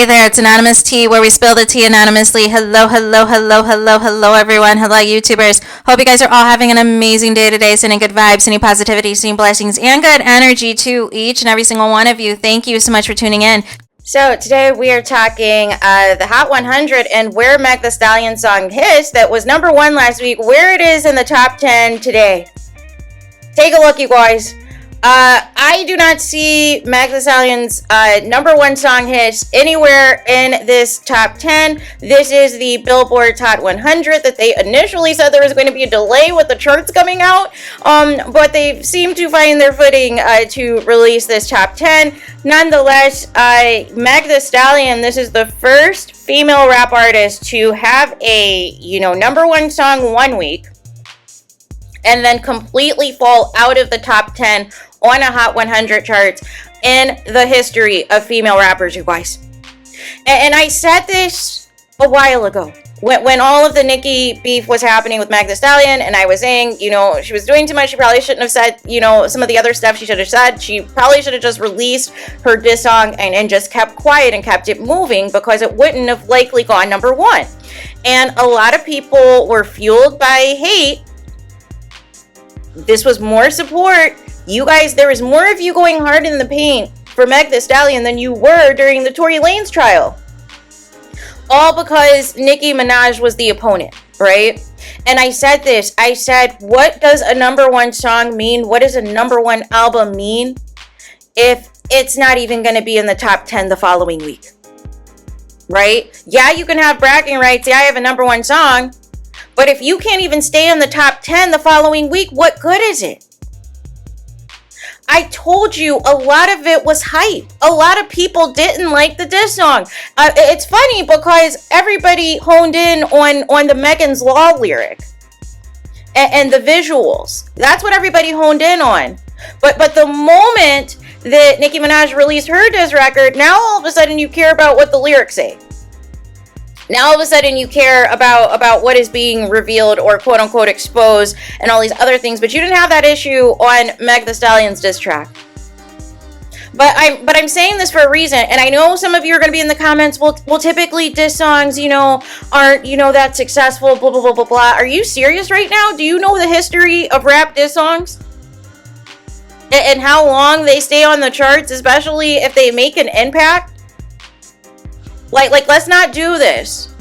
there, it's Anonymous Tea, where we spill the tea anonymously. Hello, hello, hello, hello, hello, everyone. Hello, YouTubers. Hope you guys are all having an amazing day today, sending good vibes, sending positivity, sending blessings, and good energy to each and every single one of you. Thank you so much for tuning in. So today we are talking the Hot 100 and where Meg Thee Stallion song his that was number 1 last week, where it is in the top 10 today. Take a look, you guys. I do not see Meg Thee Stallion's number 1 song hit anywhere in this top 10. This is the Billboard Hot 100 that they initially said there was going to be a delay with the charts coming out, but they seem to find their footing to release this top 10. Nonetheless, Meg Thee Stallion, this is the first female rap artist to have a, number 1 song 1 week and then completely fall out of the top 10 on a Hot 100 charts in the history of female rappers, you guys. And I said this a while ago when all of the Nicki beef was happening with Meg Thee Stallion, and I was saying, she was doing too much. She probably shouldn't have said, some of the other stuff she should have said. She probably should have just released her diss song and just kept quiet and kept it moving, because it wouldn't have likely gone number 1. And a lot of people were fueled by hate. This was more support. You guys, there was more of you going hard in the paint for Meg Thee Stallion than you were during the Tory Lanez trial. All because Nicki Minaj was the opponent, right? And I said this. I said, what does a number 1 song mean? What does a number 1 album mean if it's not even going to be in the top 10 the following week? Right? Yeah, you can have bragging rights. Yeah, I have a number 1 song. But if you can't even stay in the top 10 the following week, what good is it? I told you a lot of it was hype. A lot of people didn't like the diss song. It's funny because everybody honed in on the Megan's Law lyric and the visuals. That's what everybody honed in on. But the moment that Nicki Minaj released her diss record, now all of a sudden you care about what the lyrics say. Now all of a sudden you care about what is being revealed or quote unquote exposed and all these other things, but you didn't have that issue on Meg Thee Stallion's diss track. But I'm saying this for a reason, and I know some of you are going to be in the comments, well typically diss songs, aren't, that successful, blah, blah, blah, blah, blah. Are you serious right now? Do you know the history of rap diss songs? And how long they stay on the charts, especially if they make an impact? Like, let's not do this.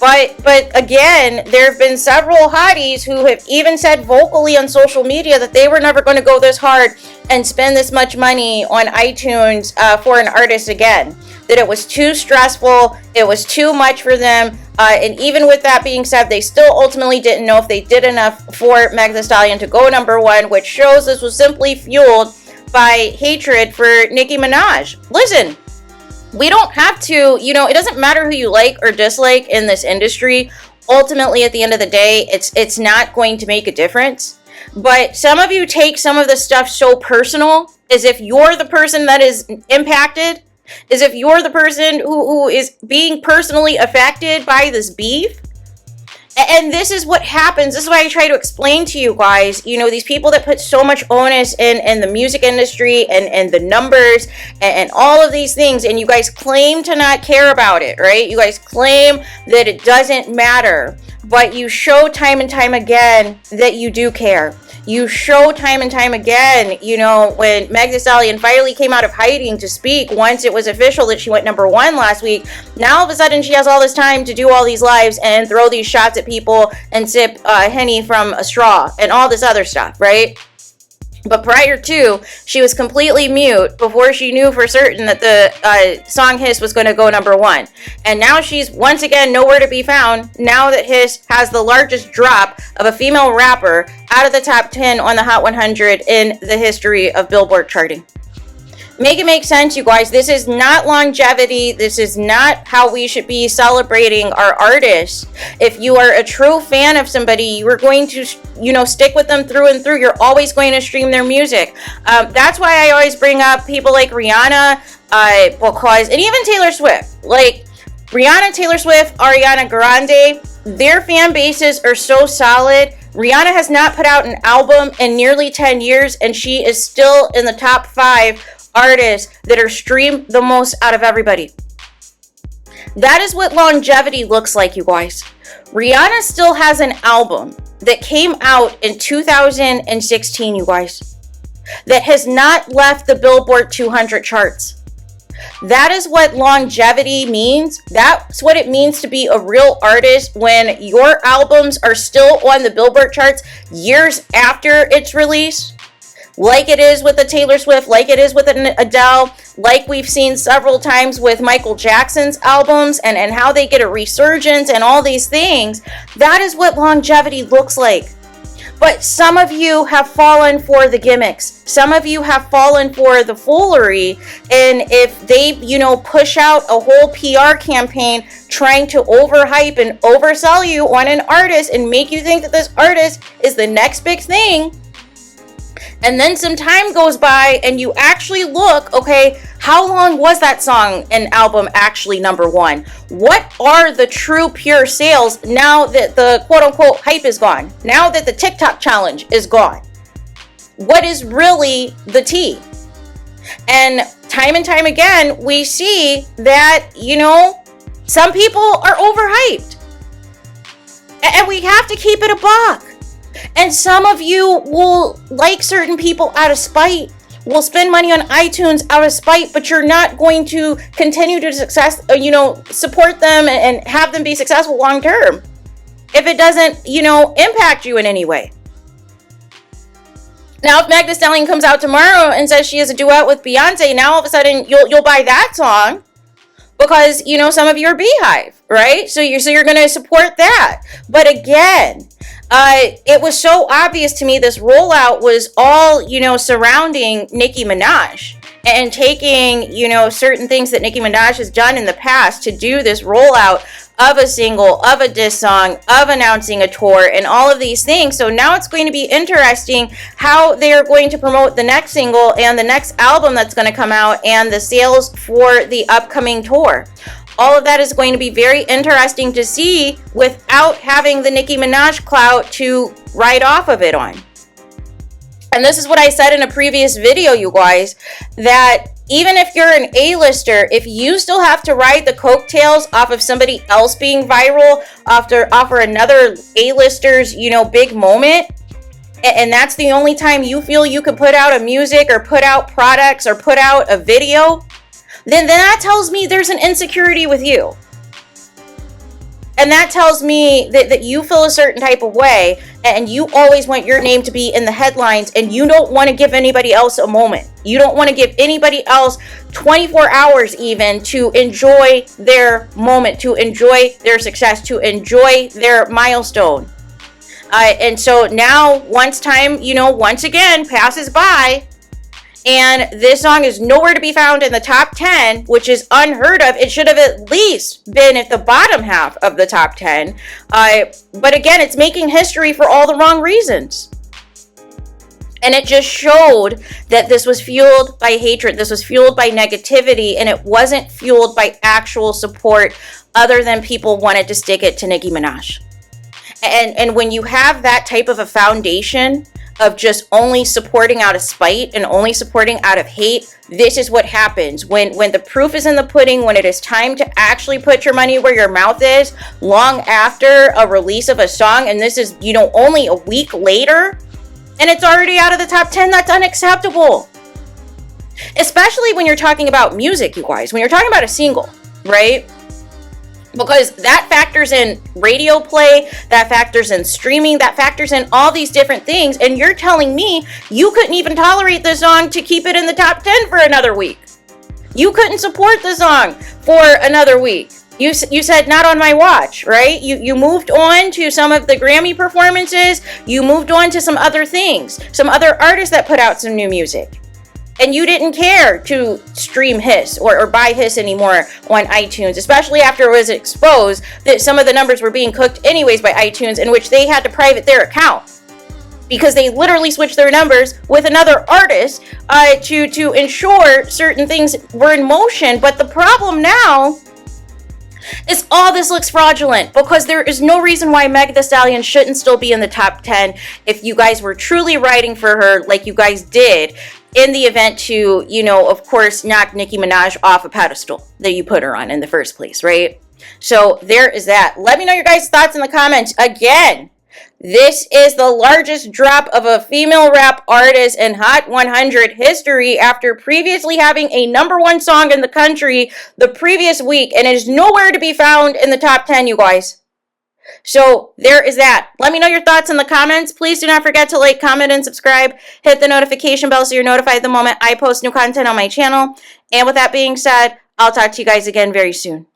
But again, there have been several hotties who have even said vocally on social media that they were never going to go this hard and spend this much money on iTunes for an artist again. That it was too stressful, it was too much for them. And even with that being said, they still ultimately didn't know if they did enough for Meg Thee Stallion to go number 1, which shows this was simply fueled by hatred for Nicki Minaj. Listen. We don't have to, it doesn't matter who you like or dislike in this industry. Ultimately, at the end of the day, it's not going to make a difference. But some of you take some of this stuff so personal, as if you're the person that is impacted, as if you're the person who is being personally affected by this beef. And this is what happens. This is why I try to explain to you guys, these people that put so much onus in the music industry and the numbers and all of these things, and you guys claim to not care about it, right? You guys claim that it doesn't matter, but you show time and time again that you do care. You show time and time again, when Meg Thee Stallion finally came out of hiding to speak once it was official that she went number 1 last week. Now all of a sudden she has all this time to do all these lives and throw these shots at people and sip Henny from a straw and all this other stuff, right? But prior to, she was completely mute before she knew for certain that the song Hiss was going to go number 1. And now she's once again nowhere to be found now that Hiss has the largest drop of a female rapper out of the top 10 on the Hot 100 in the history of Billboard charting. Make it make sense, you guys. This is not longevity. This is not how we should be celebrating our artists. If you are a true fan of somebody, you are going to, stick with them through and through. You're always going to stream their music. That's why I always bring up people like Rihanna, and even Taylor Swift. Like Rihanna, Taylor Swift, Ariana Grande, their fan bases are so solid. Rihanna has not put out an album in nearly 10 years, and she is still in the top 5 artists that are streamed the most out of everybody. That is what longevity looks like, you guys. Rihanna still has an album that came out in 2016, you guys, that has not left the Billboard 200 charts. That is what longevity means. That's what it means to be a real artist, when your albums are still on the Billboard charts years after its release, like it is with the Taylor Swift, like it is with an Adele, like we've seen several times with Michael Jackson's albums, and how they get a resurgence and all these things. That is what longevity looks like. But some of you have fallen for the gimmicks. Some of you have fallen for the foolery. And if they, push out a whole PR campaign trying to overhype and oversell you on an artist and make you think that this artist is the next big thing, and then some time goes by and you actually look, okay, how long was that song and album actually number one? What are the true pure sales now that the quote unquote hype is gone? Now that the TikTok challenge is gone? What is really the tea? And time again, we see that, some people are overhyped. And we have to keep it a buck. And some of you will like certain people out of spite, will spend money on iTunes out of spite, but you're not going to continue to support them and have them be successful long term if it doesn't, impact you in any way. Now, if Meg Thee Stallion comes out tomorrow and says she has a duet with Beyonce, now all of a sudden you'll buy that song because, some of you are Beehive, right? So you're going to support that. But again, it was so obvious to me this rollout was all, surrounding Nicki Minaj and taking, certain things that Nicki Minaj has done in the past to do this rollout of a single, of a diss song, of announcing a tour, and all of these things. So now it's going to be interesting how they are going to promote the next single and the next album that's going to come out and the sales for the upcoming tour. All of that is going to be very interesting to see without having the Nicki Minaj clout to ride off of it on. And this is what I said in a previous video, you guys, that even if you're an A-lister, if you still have to ride the coattails off of somebody else being viral offer another A-lister's, big moment, and that's the only time you feel you can put out a music or put out products or put out a video, then that tells me there's an insecurity with you. And that tells me that you feel a certain type of way and you always want your name to be in the headlines and you don't want to give anybody else a moment. You don't want to give anybody else 24 hours even to enjoy their moment, to enjoy their success, to enjoy their milestone. And so now once time, once again passes by, and this song is nowhere to be found in the top 10, which is unheard of. It should have at least been at the bottom half of the top 10. But again, it's making history for all the wrong reasons. And it just showed that this was fueled by hatred. This was fueled by negativity. And it wasn't fueled by actual support other than people wanted to stick it to Nicki Minaj. And when you have that type of a foundation of just only supporting out of spite and only supporting out of hate, this is what happens. When the proof is in the pudding, when it is time to actually put your money where your mouth is, long after a release of a song, and this is, only a week later, and it's already out of the top 10, that's unacceptable. Especially when you're talking about music, you guys. When you're talking about a single, right? Because that factors in radio play, that factors in streaming, that factors in all these different things. And you're telling me you couldn't even tolerate the song to keep it in the top 10 for another week. You couldn't support the song for another week. You said not on my watch, right? You moved on to some of the Grammy performances. You moved on to some other things, some other artists that put out some new music. And you didn't care to stream Hiss or buy Hiss anymore on iTunes, especially after it was exposed that some of the numbers were being cooked anyways by iTunes, in which they had to private their account because they literally switched their numbers with another artist to ensure certain things were in motion. But the problem now is all this looks fraudulent because there is no reason why Meg Thee Stallion shouldn't still be in the top 10 if you guys were truly writing for her like you guys did. in the event to, you know, of course, knock Nicki Minaj off a pedestal that you put her on in the first place, right? So there is that. Let me know your guys' thoughts in the comments. Again, this is the largest drop of a female rap artist in Hot 100 history after previously having a #1 song in the country the previous week, and it is nowhere to be found in the top 10, you guys. So there is that. Let me know your thoughts in the comments. Please do not forget to like, comment, and subscribe. Hit the notification bell so you're notified the moment I post new content on my channel. And with that being said, I'll talk to you guys again very soon.